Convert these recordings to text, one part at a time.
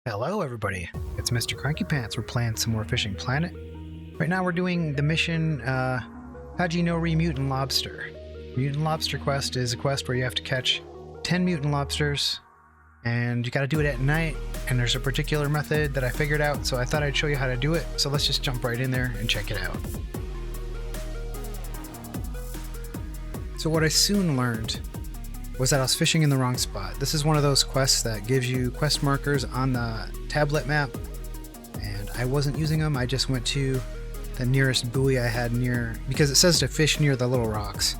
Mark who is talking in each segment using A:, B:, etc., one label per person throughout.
A: Hello everybody, it's Mister Crankypants. We're playing some more Fishing Planet. Right now we're doing the mission, Kaiji no Mutant Lobster. Mutant Lobster quest is a quest where you have to catch 10 mutant lobsters, and you gotta do it at night, and there's a particular method that I figured out, so I thought I'd show you how to do it, so let's just jump right in there and check it out. So what I soon learned was that I was fishing in the wrong spot. This is one of those quests that gives you quest markers on the tablet map, and I wasn't using them. I just went to the nearest buoy I had near, because it says to fish near the little rocks.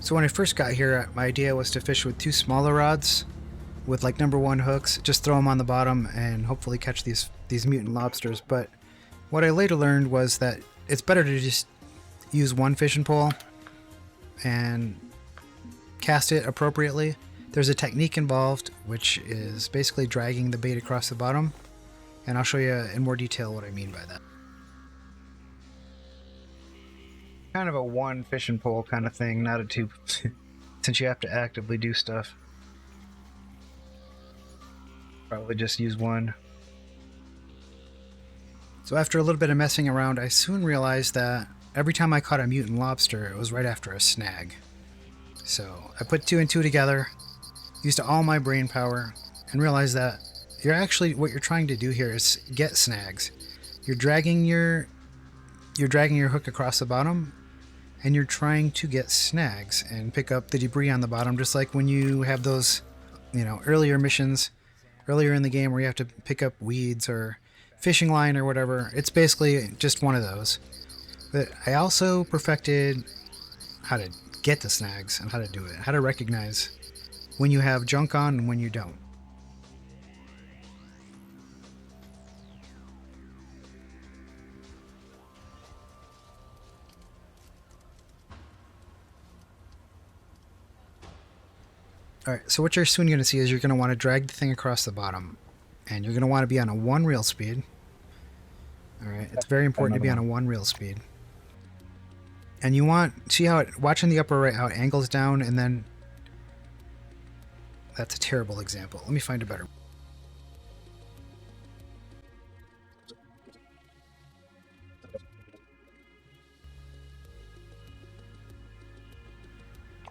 A: So when I first got here, my idea was to fish with two smaller rods with like #1 hooks, just throw them on the bottom and hopefully catch these mutant lobsters. But what I later learned was that it's better to just use one fishing pole and cast it appropriately. There's a technique involved, which is basically dragging the bait across the bottom, and I'll show you in more detail what I mean by that. Kind of a one fishing pole kind of thing, not a two, since you have to actively do stuff. Probably just use one. So after a little bit of messing around, I soon realized that every time I caught a mutant lobster, it was right after a snag. So I put two and two together, used all my brain power, and realized that what you're trying to do here is get snags. You're dragging your hook across the bottom, and you're trying to get snags and pick up the debris on the bottom, just like when you have those, earlier missions earlier in the game where you have to pick up weeds or fishing line or whatever. It's basically just one of those. But I also perfected how to get the snags and how to do it, how to recognize when you have junk on and when you don't. Alright, so what you're soon going to see is you're going to want to drag the thing across the bottom. And you're going to want to be on a 1 reel speed. Alright, it's very important to be on a 1 reel speed. And you want, see how watch in the upper right how it angles down, and then, that's a terrible example. Let me find a better.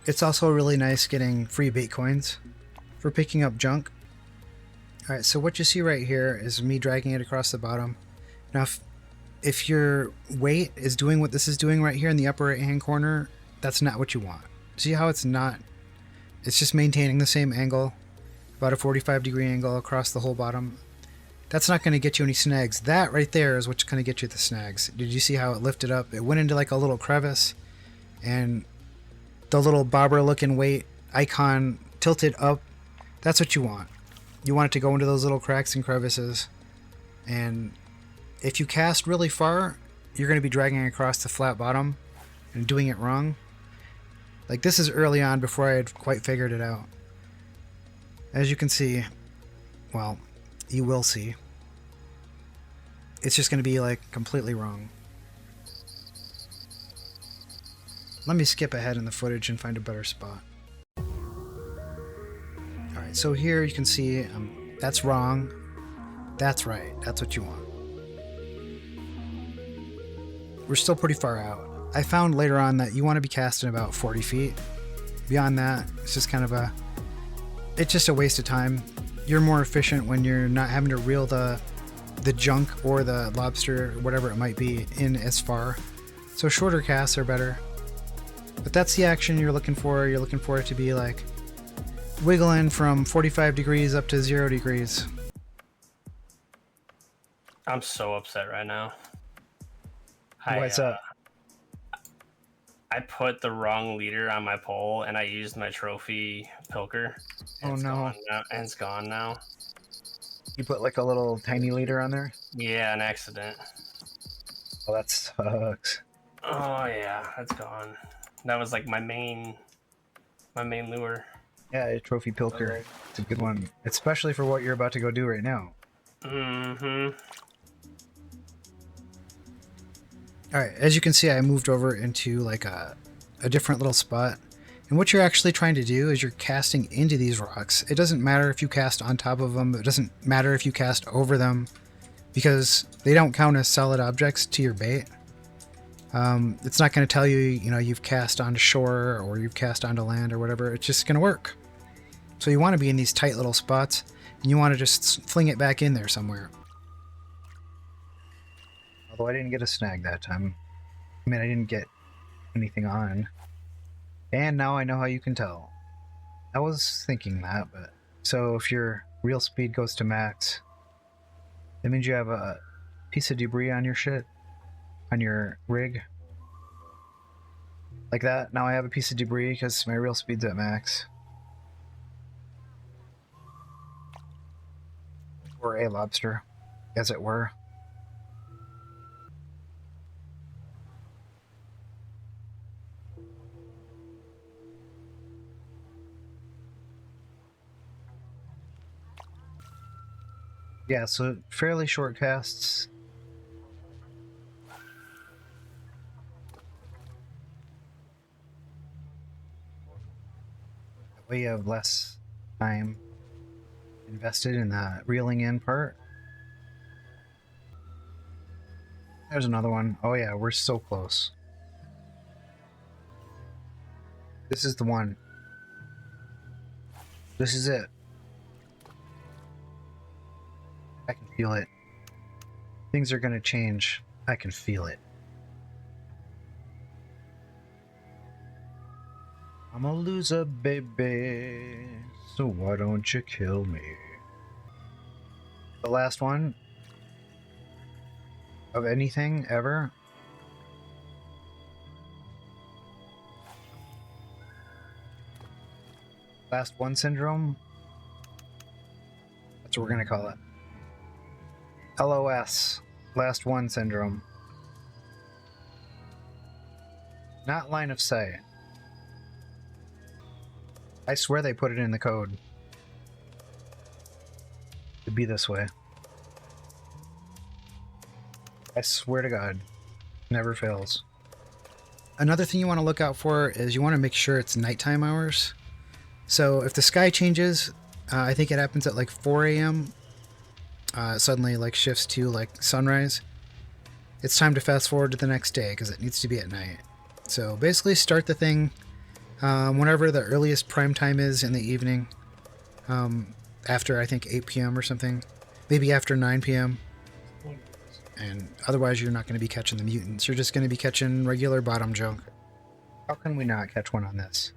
A: It's also really nice getting free bait coins for picking up junk. Alright, so what you see right here is me dragging it across the bottom. Now, if your weight is doing what this is doing right here in the upper right hand corner, that's not what you want. See how it's not? It's just maintaining the same angle, about a 45-degree angle across the whole bottom. That's not going to get you any snags. That right there is what's going to get you the snags. Did you see how it lifted up? It went into like a little crevice, and the little bobber looking weight icon tilted up. That's what you want. You want it to go into those little cracks and crevices, and if you cast really far, you're going to be dragging across the flat bottom and doing it wrong. Like this is early on before I had quite figured it out. As you can see, well, you will see, it's just going to be like completely wrong. Let me skip ahead in the footage and find a better spot. Alright, so here you can see that's wrong. That's right. That's what you want. We're still pretty far out. I found later on that you want to be casting about 40 feet. Beyond that, it's just kind of it's just a waste of time. You're more efficient when you're not having to reel the junk or the lobster, whatever it might be, in as far. So shorter casts are better. But that's the action you're looking for. You're looking for it to be like wiggling from 45 degrees up to 0 degrees.
B: I'm so upset right now.
A: What's up?
B: I put the wrong leader on my pole and I used my trophy pilker.
A: Oh no.
B: And it's gone now.
A: You put like a little tiny leader on there?
B: Yeah, an accident.
A: Oh, that sucks.
B: Oh yeah, that's gone. That was like my main lure.
A: Yeah, a trophy pilker. It's a good one, especially for what you're about to go do right now.
B: Mm-hmm.
A: Alright, as you can see, I moved over into like a different little spot. And what you're actually trying to do is you're casting into these rocks. It doesn't matter if you cast on top of them. It doesn't matter if you cast over them, because they don't count as solid objects to your bait. It's not going to tell you, you know, you've cast onto shore or you've cast onto land or whatever. It's just going to work. So you want to be in these tight little spots, and you want to just fling it back in there somewhere. Although I didn't get a snag that time. I mean, I didn't get anything on. And now I know how you can tell. I was thinking that, but... So if your real speed goes to max, that means you have a piece of debris on your shit? On your rig? Like that. Now I have a piece of debris because my real speed's at max. Or a lobster, as it were. Yeah, so fairly short casts. That way you have less time invested in the reeling in part. There's another one. Oh yeah, we're so close. This is the one. This is it. I can feel it. Things are gonna change. I can feel it. I'm a loser, baby, so why don't you kill me? The last one of anything ever. Last one syndrome. That's what we're gonna call it. LOS. Last one syndrome. Not line of sight. I swear they put it in the code to be this way. I swear to God. Never fails. Another thing you want to look out for is you want to make sure it's nighttime hours. So if the sky changes, I think it happens at like 4 a.m. Suddenly like shifts to like sunrise. It's time to fast forward to the next day because it needs to be at night. So basically start the thing whenever the earliest prime time is in the evening. After I think 8 p.m. or something. Maybe after 9 p.m. And otherwise you're not going to be catching the mutants. You're just going to be catching regular bottom junk. How can we not catch one on this?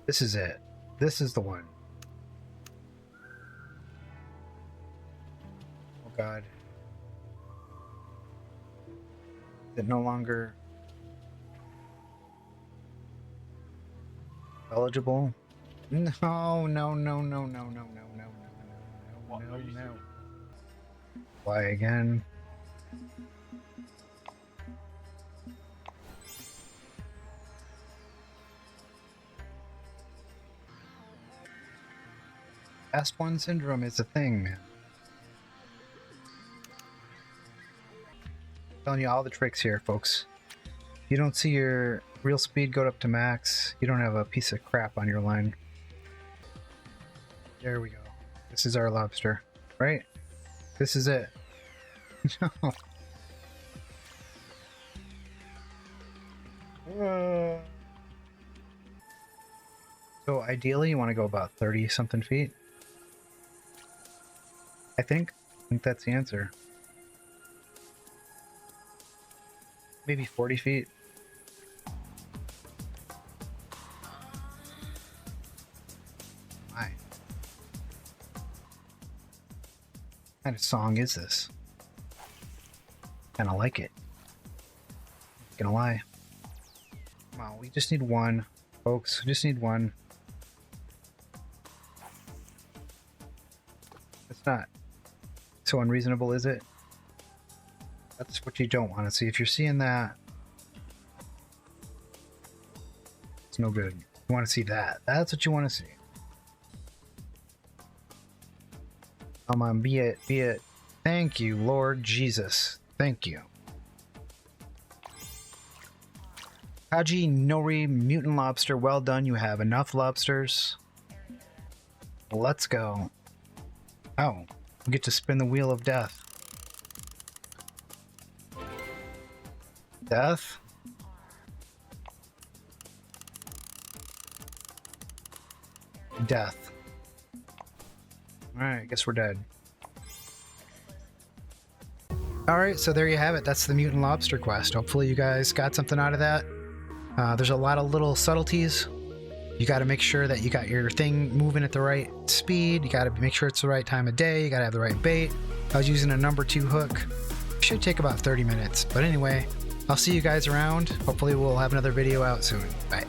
A: This is it. This is the one. Oh God. Is it no longer eligible? No, no, no, no, no, no, no, no, no, no, no. Why again? Last one syndrome is a thing, man. I'm telling you all the tricks here, folks. You don't see your real speed go up to max. You don't have a piece of crap on your line. There we go. This is our lobster, right? This is it. No. So ideally you want to go about 30 something feet. I think that's the answer. Maybe 40 feet. My. What kind of song is this? Kinda like it. Not gonna lie. Come on, we just need one, folks. We just need one. It's not so unreasonable, is it? That's what you don't want to see. If you're seeing that, it's no good. You want to see that. That's what you want to see. Come on, be it, be it. Thank you, Lord Jesus. Thank you. Kaiji, Nori, Mutant Lobster, well done. You have enough lobsters. Let's go. Oh, we get to spin the wheel of death. Death? Death. Alright, I guess we're dead. Alright, so there you have it. That's the Mutant Lobster quest. Hopefully you guys got something out of that. There's a lot of little subtleties. You got to make sure that you got your thing moving at the right speed. You got to make sure it's the right time of day. You got to have the right bait. I was using a number 2 hook. Should take about 30 minutes. But anyway, I'll see you guys around. Hopefully we'll have another video out soon. Bye.